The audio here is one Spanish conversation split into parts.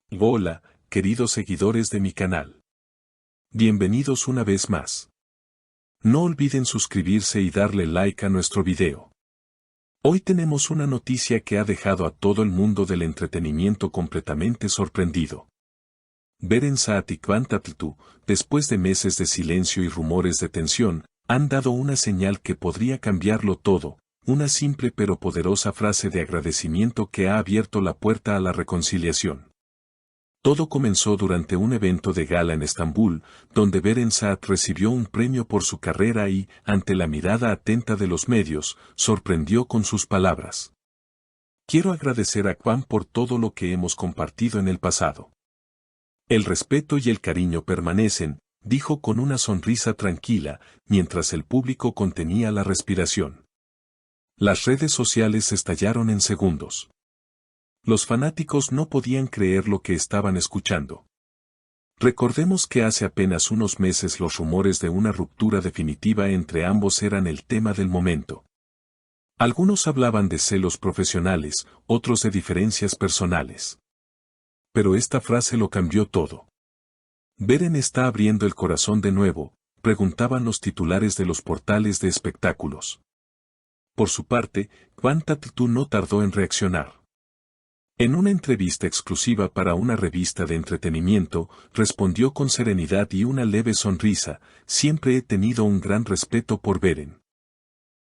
Hola, queridos seguidores de mi canal. Bienvenidos una vez más. No olviden suscribirse y darle like a nuestro video. Hoy tenemos una noticia que ha dejado a todo el mundo del entretenimiento completamente sorprendido. Beren Saat y Kvantz Tatl, después de meses de silencio y rumores de tensión, han dado una señal que podría cambiarlo todo, una simple pero poderosa frase de agradecimiento que ha abierto la puerta a la reconciliación. Todo comenzó durante un evento de gala en Estambul, donde Beren Saat recibió un premio por su carrera y, ante la mirada atenta de los medios, sorprendió con sus palabras. Quiero agradecer a Kvantz por todo lo que hemos compartido en el pasado. El respeto y el cariño permanecen, dijo con una sonrisa tranquila, mientras el público contenía la respiración. Las redes sociales estallaron en segundos. Los fanáticos no podían creer lo que estaban escuchando. Recordemos que hace apenas unos meses los rumores de una ruptura definitiva entre ambos eran el tema del momento. Algunos hablaban de celos profesionales, otros de diferencias personales. Pero esta frase lo cambió todo. ¿Beren está abriendo el corazón de nuevo?, preguntaban los titulares de los portales de espectáculos. Por su parte, Kvantz Tatl no tardó en reaccionar. En una entrevista exclusiva para una revista de entretenimiento, respondió con serenidad y una leve sonrisa: siempre he tenido un gran respeto por Beren.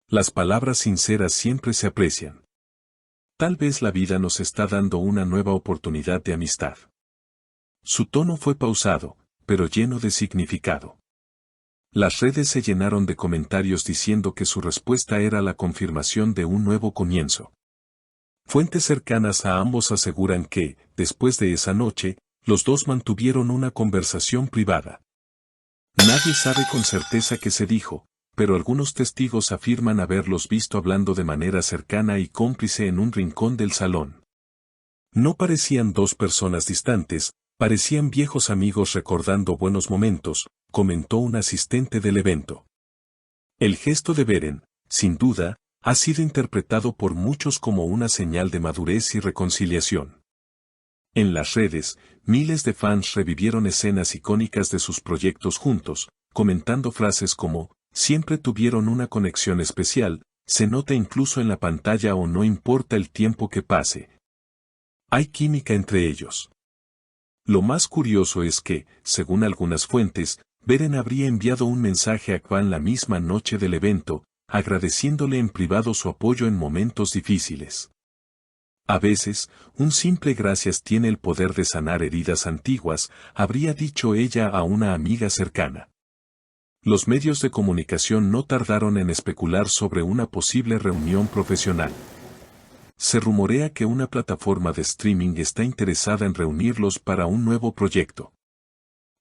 Las palabras sinceras siempre se aprecian. Tal vez la vida nos está dando una nueva oportunidad de amistad. Su tono fue pausado, pero lleno de significado. Las redes se llenaron de comentarios diciendo que su respuesta era la confirmación de un nuevo comienzo. Fuentes cercanas a ambos aseguran que, después de esa noche, los dos mantuvieron una conversación privada. Nadie sabe con certeza qué se dijo, pero algunos testigos afirman haberlos visto hablando de manera cercana y cómplice en un rincón del salón. No parecían dos personas distantes, parecían viejos amigos recordando buenos momentos, comentó un asistente del evento. El gesto de Beren, sin duda, ha sido interpretado por muchos como una señal de madurez y reconciliación. En las redes, miles de fans revivieron escenas icónicas de sus proyectos juntos, comentando frases como: siempre tuvieron una conexión especial, se nota incluso en la pantalla o no importa el tiempo que pase. Hay química entre ellos. Lo más curioso es que, según algunas fuentes, Beren habría enviado un mensaje a Kvantz la misma noche del evento, agradeciéndole en privado su apoyo en momentos difíciles. A veces, un simple gracias tiene el poder de sanar heridas antiguas, habría dicho ella a una amiga cercana. Los medios de comunicación no tardaron en especular sobre una posible reunión profesional. Se rumorea que una plataforma de streaming está interesada en reunirlos para un nuevo proyecto.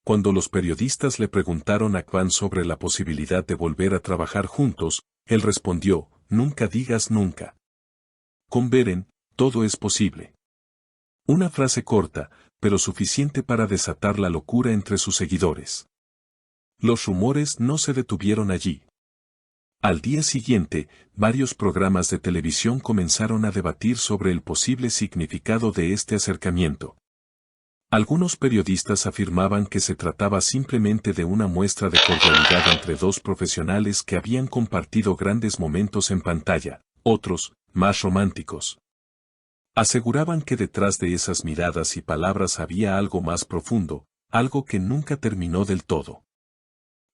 Cuando los periodistas le preguntaron a Kvantz sobre la posibilidad de volver a trabajar juntos, él respondió: nunca digas nunca. Con Beren, todo es posible. Una frase corta, pero suficiente para desatar la locura entre sus seguidores. Los rumores no se detuvieron allí. Al día siguiente, varios programas de televisión comenzaron a debatir sobre el posible significado de este acercamiento. Algunos periodistas afirmaban que se trataba simplemente de una muestra de cordialidad entre dos profesionales que habían compartido grandes momentos en pantalla, otros, más románticos, aseguraban que detrás de esas miradas y palabras había algo más profundo, algo que nunca terminó del todo.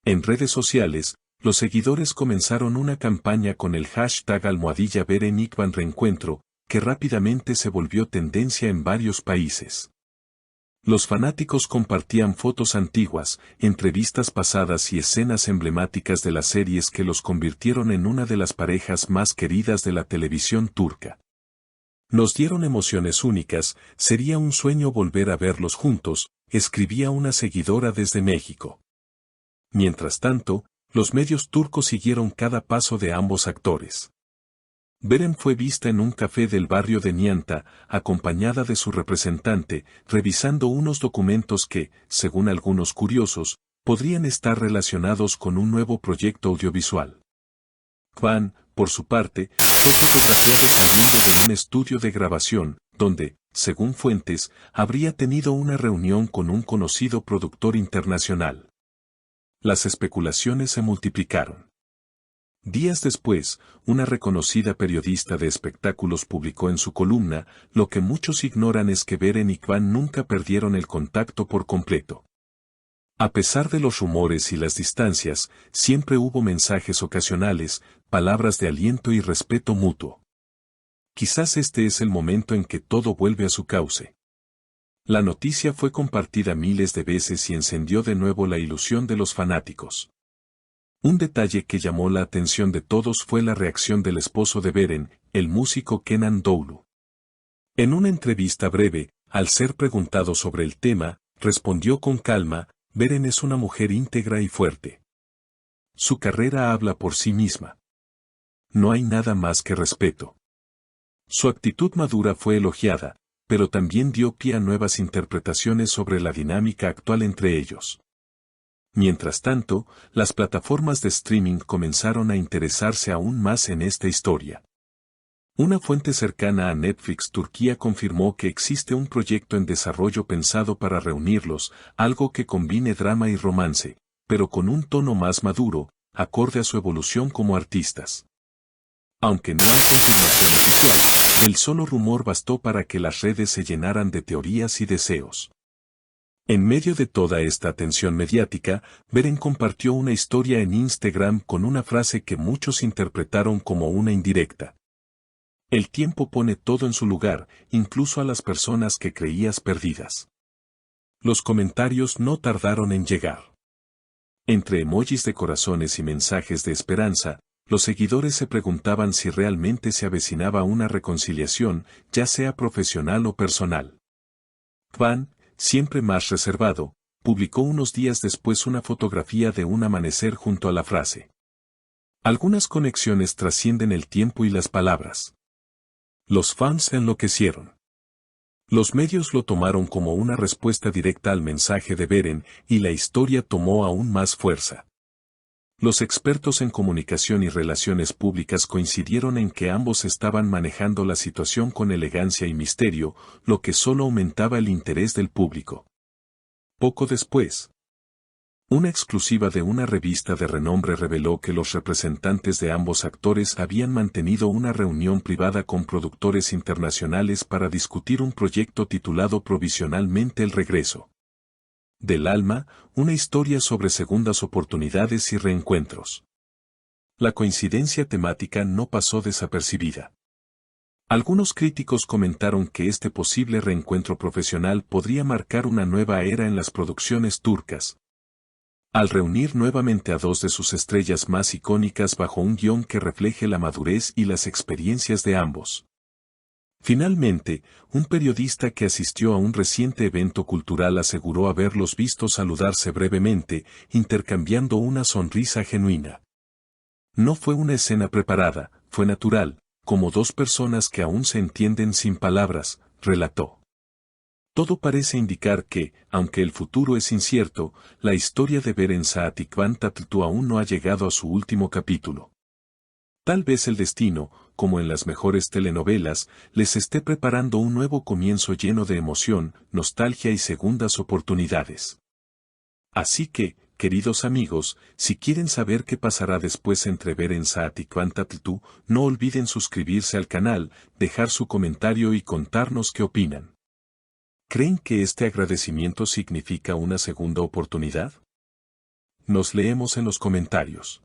En redes sociales, los seguidores comenzaron una campaña con el hashtag #Beren y Kvantz Reencuentro, que rápidamente se volvió tendencia en varios países. Los fanáticos compartían fotos antiguas, entrevistas pasadas y escenas emblemáticas de las series que los convirtieron en una de las parejas más queridas de la televisión turca. Nos dieron emociones únicas, sería un sueño volver a verlos juntos, escribía una seguidora desde México. Mientras tanto, los medios turcos siguieron cada paso de ambos actores. Beren fue vista en un café del barrio de Nianta, acompañada de su representante, revisando unos documentos que, según algunos curiosos, podrían estar relacionados con un nuevo proyecto audiovisual. Kvantz, por su parte, fue fotografiado saliendo de un estudio de grabación, donde, según fuentes, habría tenido una reunión con un conocido productor internacional. Las especulaciones se multiplicaron. Días después, una reconocida periodista de espectáculos publicó en su columna: lo que muchos ignoran es que Beren y Kwan nunca perdieron el contacto por completo. A pesar de los rumores y las distancias, siempre hubo mensajes ocasionales, palabras de aliento y respeto mutuo. Quizás este es el momento en que todo vuelve a su cauce. La noticia fue compartida miles de veces y encendió de nuevo la ilusión de los fanáticos. Un detalle que llamó la atención de todos fue la reacción del esposo de Beren, el músico Kenan Doğulu. En una entrevista breve, al ser preguntado sobre el tema, respondió con calma: Beren es una mujer íntegra y fuerte. Su carrera habla por sí misma. No hay nada más que respeto. Su actitud madura fue elogiada, pero también dio pie a nuevas interpretaciones sobre la dinámica actual entre ellos. Mientras tanto, las plataformas de streaming comenzaron a interesarse aún más en esta historia. Una fuente cercana a Netflix Turquía confirmó que existe un proyecto en desarrollo pensado para reunirlos, algo que combine drama y romance, pero con un tono más maduro, acorde a su evolución como artistas. Aunque no hay confirmación oficial, el solo rumor bastó para que las redes se llenaran de teorías y deseos. En medio de toda esta atención mediática, Beren compartió una historia en Instagram con una frase que muchos interpretaron como una indirecta. El tiempo pone todo en su lugar, incluso a las personas que creías perdidas. Los comentarios no tardaron en llegar. Entre emojis de corazones y mensajes de esperanza, los seguidores se preguntaban si realmente se avecinaba una reconciliación, ya sea profesional o personal. Kwan, siempre más reservado, publicó unos días después una fotografía de un amanecer junto a la frase. Algunas conexiones trascienden el tiempo y las palabras. Los fans enloquecieron. Los medios lo tomaron como una respuesta directa al mensaje de Beren, y la historia tomó aún más fuerza. Los expertos en comunicación y relaciones públicas coincidieron en que ambos estaban manejando la situación con elegancia y misterio, lo que solo aumentaba el interés del público. Poco después, una exclusiva de una revista de renombre reveló que los representantes de ambos actores habían mantenido una reunión privada con productores internacionales para discutir un proyecto titulado provisionalmente El Regreso del Alma, una historia sobre segundas oportunidades y reencuentros. La coincidencia temática no pasó desapercibida. Algunos críticos comentaron que este posible reencuentro profesional podría marcar una nueva era en las producciones turcas, al reunir nuevamente a dos de sus estrellas más icónicas bajo un guión que refleje la madurez y las experiencias de ambos. Finalmente, un periodista que asistió a un reciente evento cultural aseguró haberlos visto saludarse brevemente, intercambiando una sonrisa genuina. No fue una escena preparada, fue natural, como dos personas que aún se entienden sin palabras, relató. Todo parece indicar que, aunque el futuro es incierto, la historia de Beren Saat y Kwan Tatl aún no ha llegado a su último capítulo. Tal vez el destino, como en las mejores telenovelas, les esté preparando un nuevo comienzo lleno de emoción, nostalgia y segundas oportunidades. Así que, queridos amigos, si quieren saber qué pasará después entre Beren Saat y Kwan Tatl, no olviden suscribirse al canal, dejar su comentario y contarnos qué opinan. ¿Creen que este agradecimiento significa una segunda oportunidad? Nos leemos en los comentarios.